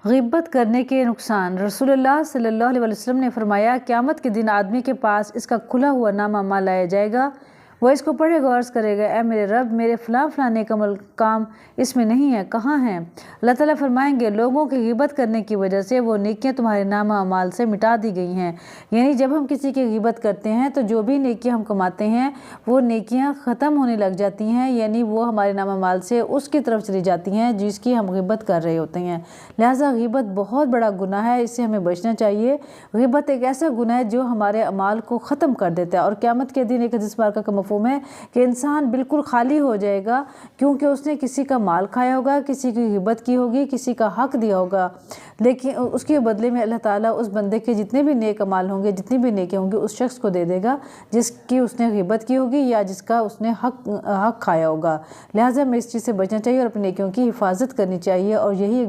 غیبت کرنے کے نقصان۔ رسول اللہ صلی اللہ علیہ وسلم نے فرمایا، قیامت کے دن آدمی کے پاس اس کا کھلا ہوا نامہ اعمال لایا جائے گا۔ وہ اس کو پڑھے گا اور عرض کرے گا، اے میرے رب، میرے فلاں فلاں نیک کام اس میں نہیں ہے، کہاں ہیں؟ اللہ تعالیٰ فرمائیں گے، لوگوں کی غیبت کرنے کی وجہ سے وہ نیکیاں تمہارے نامہ اعمال سے مٹا دی گئی ہیں۔ یعنی جب ہم کسی کی غیبت کرتے ہیں تو جو بھی نیکیاں ہم کماتے ہیں وہ نیکیاں ختم ہونے لگ جاتی ہیں، یعنی وہ ہمارے نامہ اعمال سے اس کی طرف چلی جاتی ہیں جس کی ہم غیبت کر رہے ہوتے ہیں۔ لہٰذا غیبت بہت بڑا گناہ ہے، اس سے ہمیں بچنا چاہیے۔ غیبت ایک ایسا گناہ ہے جو ہمارے اعمال کو ختم کر دیتا ہے، اور قیامت کے دن ایک حدیث مبارکہ کا مفہوم ہے کہ انسان بالکل خالی ہو جائے گا، کیونکہ اس نے کسی کا مال کھایا ہوگا، کسی کی غیبت کی ہوگی، کسی کا حق دیا ہوگا، لیکن اس کے بدلے میں اللہ تعالیٰ اس بندے کے جتنے بھی نیک اعمال ہوں گے، جتنی بھی نیکیاں ہوں گی، اس شخص کو دے دے گا جس کی اس نے غیبت کی ہوگی یا جس کا اس نے حق کھایا ہوگا۔ لہٰذا ہمیں اس چیز سے بچنا چاہیے اور اپنی نیکیوں کی حفاظت کرنی چاہیے، اور یہی